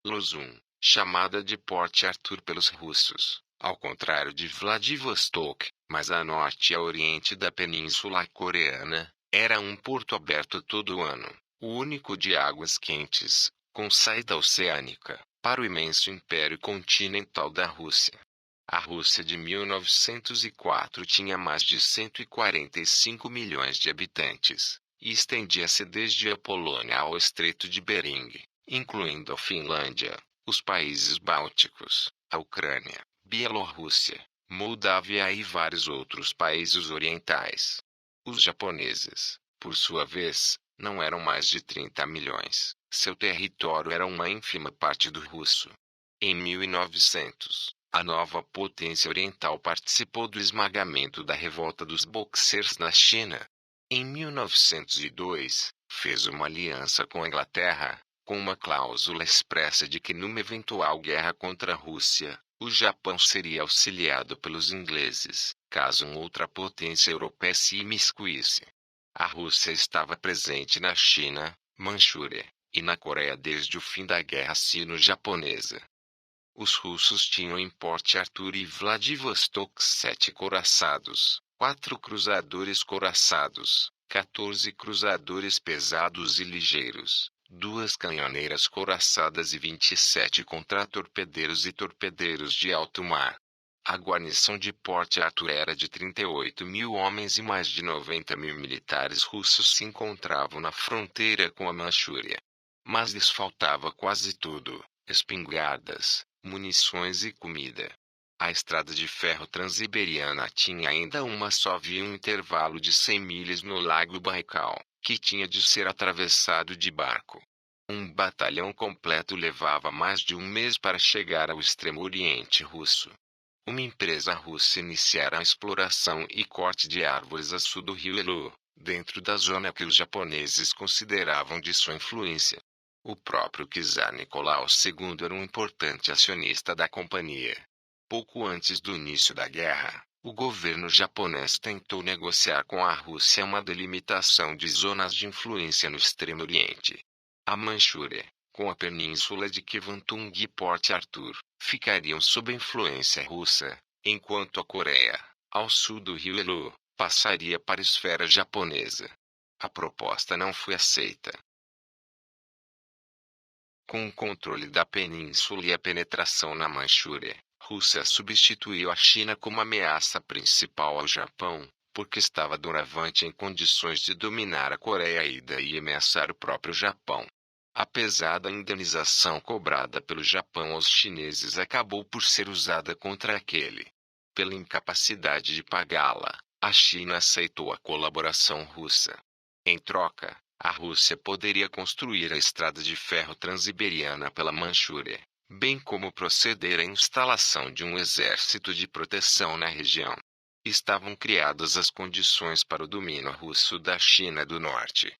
[SPEAKER 1] Losum, chamada de Port Arthur pelos russos, ao contrário de Vladivostok, mas a norte e a oriente da península coreana, era um porto aberto todo o ano, o único de águas quentes, com saída oceânica, para o imenso império continental da Rússia. A Rússia de 1904 tinha mais de 145 milhões de habitantes, e estendia-se desde a Polônia ao Estreito de Bering, incluindo a Finlândia, os países bálticos, a Ucrânia, Bielorrússia, Moldávia e vários outros países orientais. Os japoneses, por sua vez, não eram mais de 30 milhões. Seu território era uma ínfima parte do russo. Em 1900, a nova potência oriental participou do esmagamento da revolta dos Boxers na China. Em 1902, fez uma aliança com a Inglaterra, com uma cláusula expressa de que numa eventual guerra contra a Rússia, o Japão seria auxiliado pelos ingleses, caso uma outra potência europeia se imiscuísse. A Rússia estava presente na China, Manchúria, e na Coreia desde o fim da Guerra Sino-Japonesa. Os russos tinham em Port Arthur e Vladivostok 7 couraçados, 4 cruzadores couraçados, 14 cruzadores pesados e ligeiros, 2 canhoneiras couraçadas e 27 contratorpedeiros e torpedeiros de alto mar. A guarnição de Port Arthur era de 38 mil homens e mais de 90 mil militares russos se encontravam na fronteira com a Manchúria. Mas lhes faltava quase tudo: espingardas, munições e comida. A estrada de ferro transiberiana tinha ainda uma só via e um intervalo de 100 milhas no lago Baikal, que tinha de ser atravessado de barco. Um batalhão completo levava mais de um mês para chegar ao extremo oriente russo. Uma empresa russa iniciara a exploração e corte de árvores a sul do rio Elu, dentro da zona que os japoneses consideravam de sua influência. O próprio czar Nicolau II era um importante acionista da companhia. Pouco antes do início da guerra, o governo japonês tentou negociar com a Rússia uma delimitação de zonas de influência no Extremo Oriente. A Manchúria, com a península de Kwantung e Port Arthur, ficariam sob influência russa, enquanto a Coreia, ao sul do rio Elu, passaria para a esfera japonesa. A proposta não foi aceita. Com o controle da península e a penetração na Manchúria, Rússia substituiu a China como ameaça principal ao Japão, porque estava doravante em condições de dominar a Coreia e daí ameaçar o próprio Japão. Apesar da indenização cobrada pelo Japão aos chineses acabou por ser usada contra aquele. Pela incapacidade de pagá-la, a China aceitou a colaboração russa. Em troca, a Rússia poderia construir a estrada de ferro transiberiana pela Manchúria, bem como proceder à instalação de um exército de proteção na região. Estavam criadas as condições para o domínio russo da China do Norte.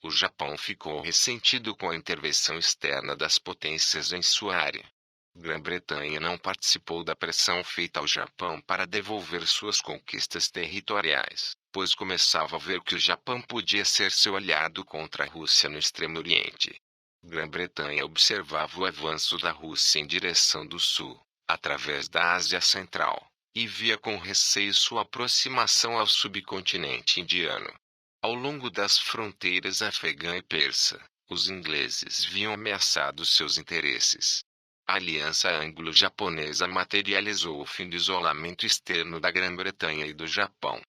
[SPEAKER 1] O Japão ficou ressentido com a intervenção externa das potências em sua área. Grã-Bretanha não participou da pressão feita ao Japão para devolver suas conquistas territoriais, pois começava a ver que o Japão podia ser seu aliado contra a Rússia no Extremo Oriente. Grã-Bretanha observava o avanço da Rússia em direção do sul, através da Ásia Central, e via com receio sua aproximação ao subcontinente indiano. Ao longo das fronteiras afegã e persa, os ingleses viam ameaçados seus interesses. A aliança anglo-japonesa materializou o fim do isolamento externo da Grã-Bretanha e do Japão.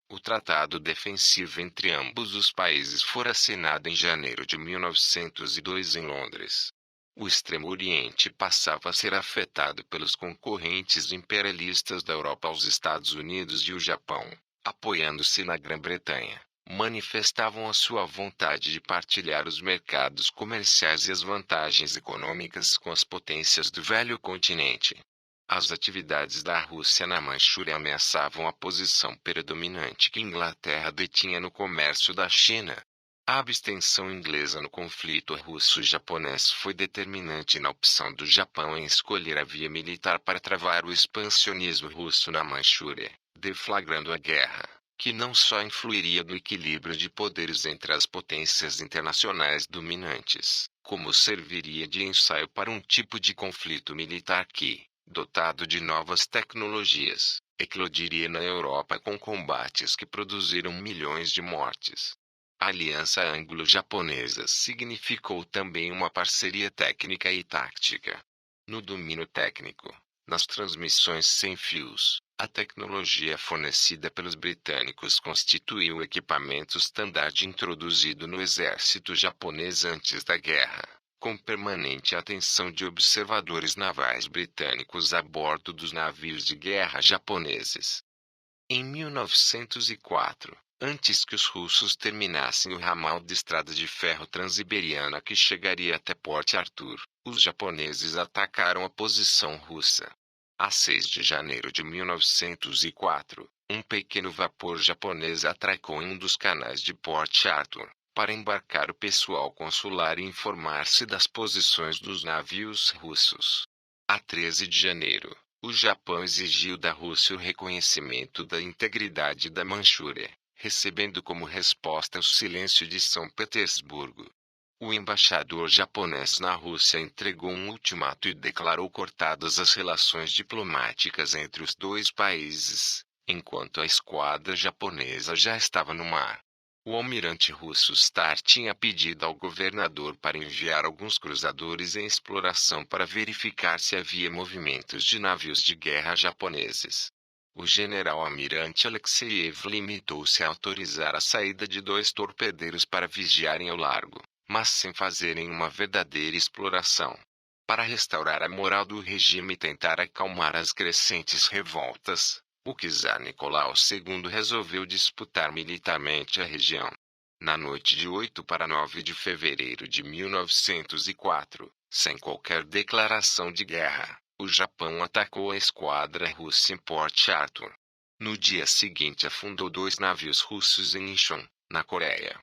[SPEAKER 1] O tratado defensivo entre ambos os países fora assinado em janeiro de 1902 em Londres. O Extremo Oriente passava a ser afetado pelos concorrentes imperialistas da Europa aos Estados Unidos e o Japão, apoiando-se na Grã-Bretanha. Manifestavam a sua vontade de partilhar os mercados comerciais e as vantagens econômicas com as potências do velho continente. As atividades da Rússia na Manchúria ameaçavam a posição predominante que Inglaterra detinha no comércio da China. A abstenção inglesa no conflito russo-japonês foi determinante na opção do Japão em escolher a via militar para travar o expansionismo russo na Manchúria, deflagrando a guerra, que não só influiria no equilíbrio de poderes entre as potências internacionais dominantes, como serviria de ensaio para um tipo de conflito militar que, dotado de novas tecnologias, eclodiria na Europa com combates que produziram milhões de mortes. A aliança anglo-japonesa significou também uma parceria técnica e tática. No domínio técnico, nas transmissões sem fios, a tecnologia fornecida pelos britânicos constituiu o equipamento standard introduzido no exército japonês antes da guerra, com permanente atenção de observadores navais britânicos a bordo dos navios de guerra japoneses. Em 1904, antes que os russos terminassem o ramal de estrada de ferro transiberiana que chegaria até Port Arthur, os japoneses atacaram a posição russa. A 6 de janeiro de 1904, um pequeno vapor japonês atracou em um dos canais de Port Arthur, para embarcar o pessoal consular e informar-se das posições dos navios russos. A 13 de janeiro, o Japão exigiu da Rússia o reconhecimento da integridade da Manchúria, recebendo como resposta o silêncio de São Petersburgo. O embaixador japonês na Rússia entregou um ultimato e declarou cortadas as relações diplomáticas entre os dois países, enquanto a esquadra japonesa já estava no mar. O almirante russo Star tinha pedido ao governador para enviar alguns cruzadores em exploração para verificar se havia movimentos de navios de guerra japoneses. O general-almirante Alexeyev limitou-se a autorizar a saída de 2 torpedeiros para vigiarem ao largo, mas sem fazerem uma verdadeira exploração. Para restaurar a moral do regime e tentar acalmar as crescentes revoltas, o czar Nicolau II resolveu disputar militarmente a região. Na noite de 8 para 9 de fevereiro de 1904, sem qualquer declaração de guerra, o Japão atacou a esquadra russa em Port Arthur. No dia seguinte afundou 2 navios russos em Incheon, na Coreia.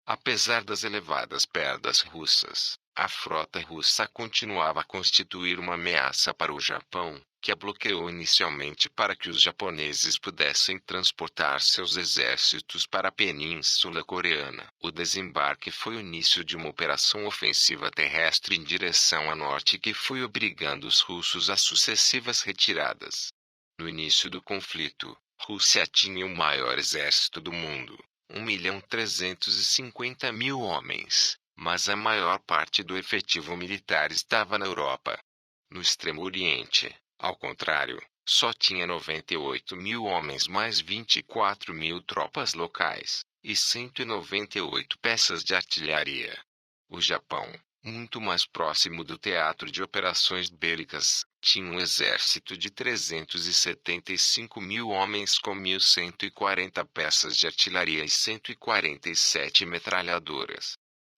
[SPEAKER 1] Apesar das elevadas perdas russas, a frota russa continuava a constituir uma ameaça para o Japão, que a bloqueou inicialmente para que os japoneses pudessem transportar seus exércitos para a Península Coreana. O desembarque foi o início de uma operação ofensiva terrestre em direção a norte que foi obrigando os russos a sucessivas retiradas. No início do conflito, Rússia tinha o maior exército do mundo, 1.350.000 homens, mas a maior parte do efetivo militar estava na Europa. No Extremo Oriente, ao contrário, só tinha 98.000 homens mais 24.000 tropas locais, e 198 peças de artilharia. O Japão, muito mais próximo do teatro de operações bélicas, tinha um exército de 375.000 homens com 1.140 peças de artilharia e 147 metralhadoras.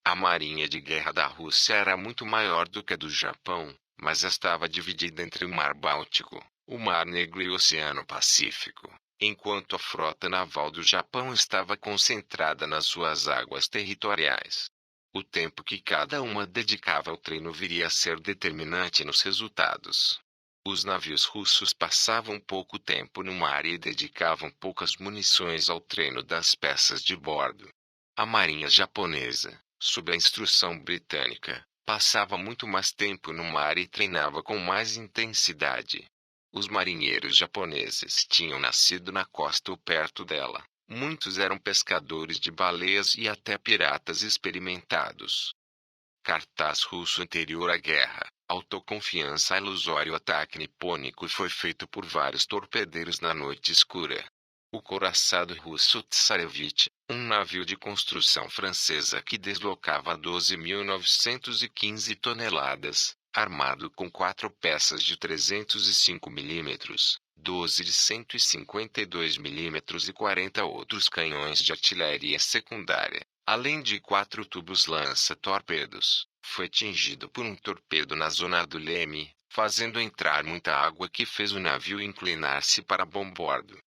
[SPEAKER 1] A marinha de guerra da Rússia era muito maior do que a do Japão, mas estava dividida entre o Mar Báltico, o Mar Negro e o Oceano Pacífico, enquanto a frota naval do Japão estava concentrada nas suas águas territoriais. O tempo que cada uma dedicava ao treino viria a ser determinante nos resultados. Os navios russos passavam pouco tempo no mar e dedicavam poucas munições ao treino das peças de bordo. A marinha japonesa, sob a instrução britânica, passava muito mais tempo no mar e treinava com mais intensidade. Os marinheiros japoneses tinham nascido na costa ou perto dela. Muitos eram pescadores de baleias e até piratas experimentados. Cartaz russo anterior à guerra. Autoconfiança ilusório. Ataque nipônico foi feito por vários torpedeiros na noite escura. O couraçado russo Tsarevich, um navio de construção francesa que deslocava 12.915 toneladas, armado com 4 peças de 305 mm, 12 de 152 mm e 40 outros canhões de artilharia secundária, além de 4 tubos lança-torpedos, foi atingido por um torpedo na zona do leme, fazendo entrar muita água que fez o navio inclinar-se para bombordo.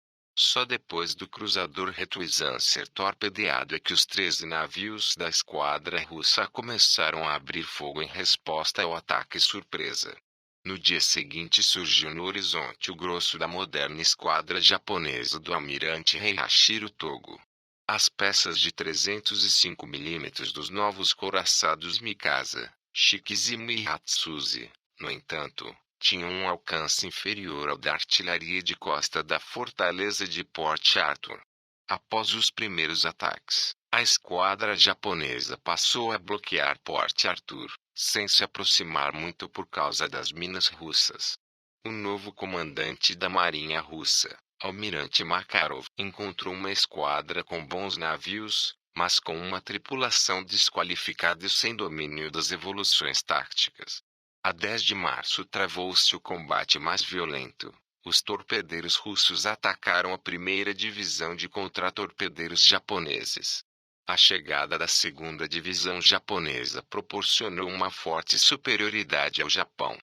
[SPEAKER 1] Só depois do cruzador Retuizan ser torpedeado é que os 13 navios da esquadra russa começaram a abrir fogo em resposta ao ataque surpresa. No dia seguinte surgiu no horizonte o grosso da moderna esquadra japonesa do almirante Heihachiro Togo. As peças de 305 mm dos novos couraçados Mikasa, Shikizumi e Hatsuzi, no entanto, tinham um alcance inferior ao da artilharia de costa da fortaleza de Port Arthur. Após os primeiros ataques, a esquadra japonesa passou a bloquear Port Arthur, sem se aproximar muito por causa das minas russas. O novo comandante da marinha russa, Almirante Makarov, encontrou uma esquadra com bons navios, mas com uma tripulação desqualificada e sem domínio das evoluções táticas. A 10 de março travou-se o combate mais violento. Os torpedeiros russos atacaram a primeira divisão de contratorpedeiros japoneses. A chegada da segunda divisão japonesa proporcionou uma forte superioridade ao Japão.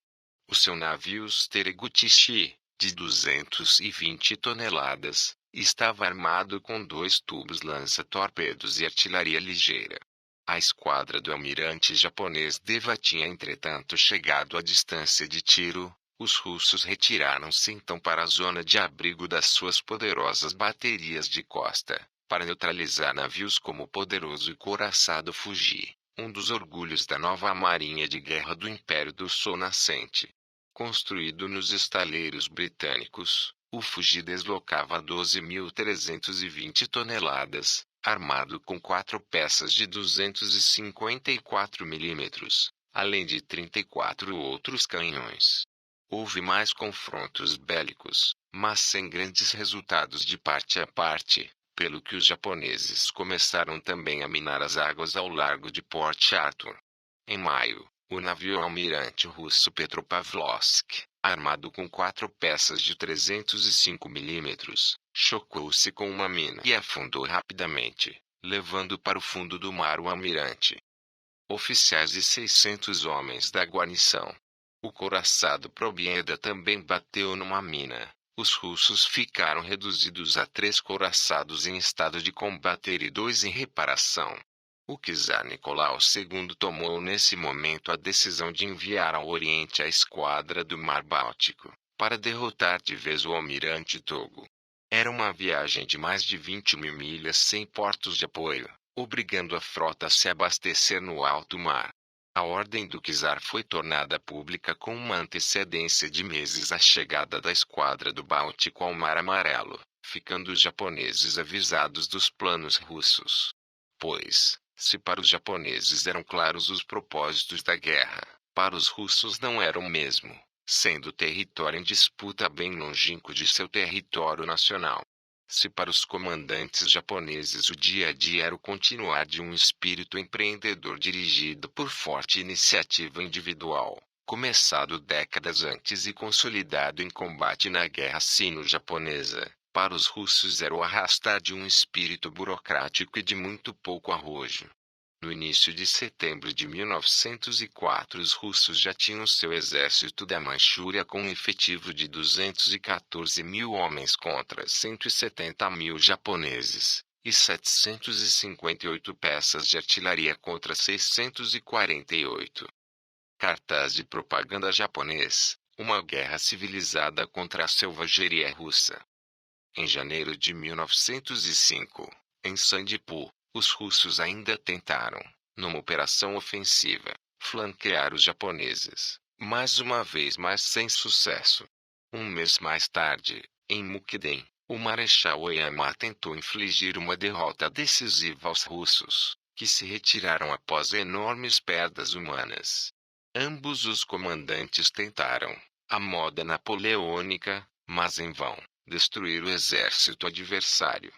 [SPEAKER 1] O seu navio Tereguchi, de 220 toneladas, estava armado com 2 tubos lança-torpedos e artilharia ligeira. A esquadra do almirante japonês Deva tinha entretanto chegado à distância de tiro. Os russos retiraram-se então para a zona de abrigo das suas poderosas baterias de costa, para neutralizar navios como o poderoso e couraçado Fuji, um dos orgulhos da nova marinha de guerra do Império do Sol nascente. Construído nos estaleiros britânicos, o Fuji deslocava 12.320 toneladas, armado com 4 peças de 254 mm, além de 34 outros canhões. Houve mais confrontos bélicos, mas sem grandes resultados de parte a parte, pelo que os japoneses começaram também a minar as águas ao largo de Port Arthur. Em maio, o navio almirante russo Petropavlovsk, armado com 4 peças de 305 mm, chocou-se com uma mina e afundou rapidamente, levando para o fundo do mar o almirante. Oficiais e 600 homens da guarnição. O couraçado Probieda também bateu numa mina. Os russos ficaram reduzidos a 3 couraçados em estado de combater e 2 em reparação. O czar Nicolau II tomou nesse momento a decisão de enviar ao Oriente a esquadra do Mar Báltico, para derrotar de vez o almirante Togo. Era uma viagem de mais de 20.000 milhas sem portos de apoio, obrigando a frota a se abastecer no alto mar. A ordem do czar foi tornada pública com uma antecedência de meses à chegada da esquadra do Báltico ao Mar Amarelo, ficando os japoneses avisados dos planos russos. Pois, se para os japoneses eram claros os propósitos da guerra, para os russos não eram mesmo, sendo o território em disputa bem longínquo de seu território nacional. Se para os comandantes japoneses o dia a dia era o continuar de um espírito empreendedor dirigido por forte iniciativa individual, começado décadas antes e consolidado em combate na guerra sino-japonesa, para os russos era o arrastar de um espírito burocrático e de muito pouco arrojo. No início de setembro de 1904, os russos já tinham seu exército da Manchúria com um efetivo de 214.000 homens contra 170.000 japoneses, e 758 peças de artilharia contra 648. Cartaz de propaganda japonês: uma guerra civilizada contra a selvageria russa. Em janeiro de 1905, em Sandipu, os russos ainda tentaram, numa operação ofensiva, flanquear os japoneses, mas uma vez mais sem sucesso. Um mês mais tarde, em Mukden, o Marechal Oyama tentou infligir uma derrota decisiva aos russos, que se retiraram após enormes perdas humanas. Ambos os comandantes tentaram, à moda napoleônica, mas em vão, destruir o exército adversário.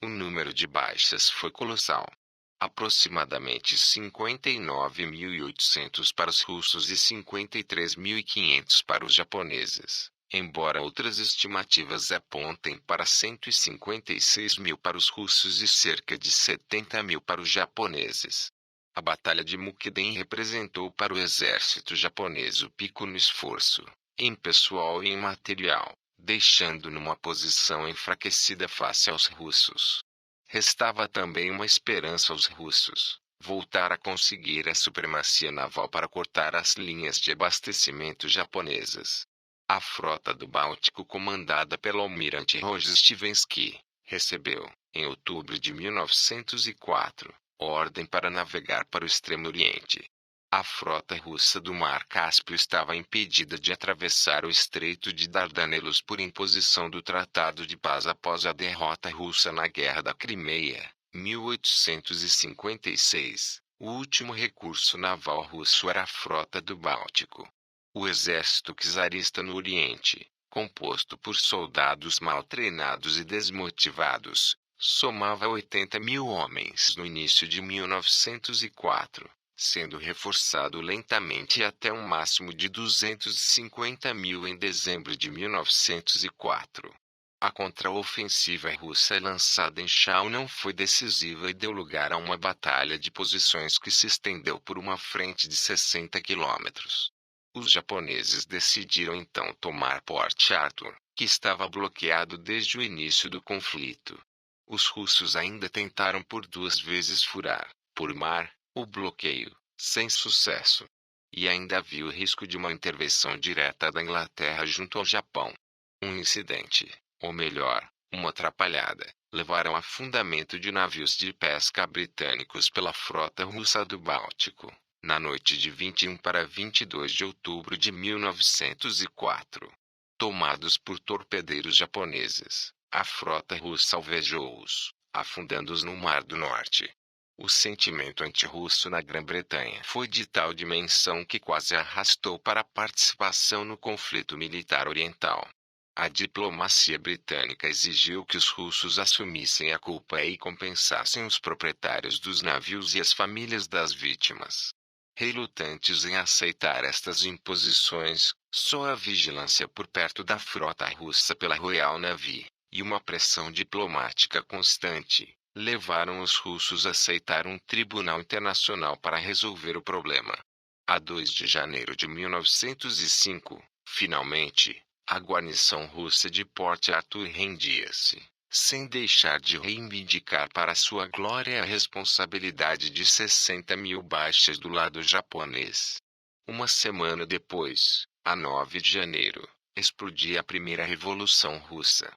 [SPEAKER 1] O número de baixas foi colossal. Aproximadamente 59.800 para os russos e 53.500 para os japoneses, embora outras estimativas apontem para 156.000 para os russos e cerca de 70.000 para os japoneses. A Batalha de Mukden representou para o exército japonês o pico no esforço, em pessoal e em material, deixando numa posição enfraquecida face aos russos. Restava também uma esperança aos russos: voltar a conseguir a supremacia naval para cortar as linhas de abastecimento japonesas. A frota do Báltico, comandada pelo almirante Rozhestvensky, recebeu, em outubro de 1904, ordem para navegar para o Extremo Oriente. A frota russa do Mar Cáspio estava impedida de atravessar o Estreito de Dardanelos por imposição do Tratado de Paz após a derrota russa na Guerra da Crimeia, 1856. O último recurso naval russo era a frota do Báltico. O exército czarista no Oriente, composto por soldados mal treinados e desmotivados, somava 80.000 homens no início de 1904. Sendo reforçado lentamente até um máximo de 250.000 em dezembro de 1904. A contraofensiva russa lançada em Chao não foi decisiva e deu lugar a uma batalha de posições que se estendeu por uma frente de 60 quilômetros. Os japoneses decidiram então tomar Port Arthur, que estava bloqueado desde o início do conflito. Os russos ainda tentaram por 2 vezes furar, por mar, o bloqueio, sem sucesso. E ainda havia o risco de uma intervenção direta da Inglaterra junto ao Japão. Um incidente, ou melhor, uma atrapalhada, levaram ao afundamento de navios de pesca britânicos pela frota russa do Báltico, na noite de 21 para 22 de outubro de 1904. Tomados por torpedeiros japoneses, a frota russa alvejou-os, afundando-os no Mar do Norte. O sentimento antirrusso na Grã-Bretanha foi de tal dimensão que quase arrastou para a participação no conflito militar oriental. A diplomacia britânica exigiu que os russos assumissem a culpa e compensassem os proprietários dos navios e as famílias das vítimas. Relutantes em aceitar estas imposições, só a vigilância por perto da frota russa pela Royal Navy, e uma pressão diplomática constante, levaram os russos a aceitar um tribunal internacional para resolver o problema. A 2 de janeiro de 1905, finalmente, a guarnição russa de Port Arthur rendia-se, sem deixar de reivindicar para sua glória a responsabilidade de 60.000 baixas do lado japonês. Uma semana depois, a 9 de janeiro, explodia a Primeira Revolução Russa.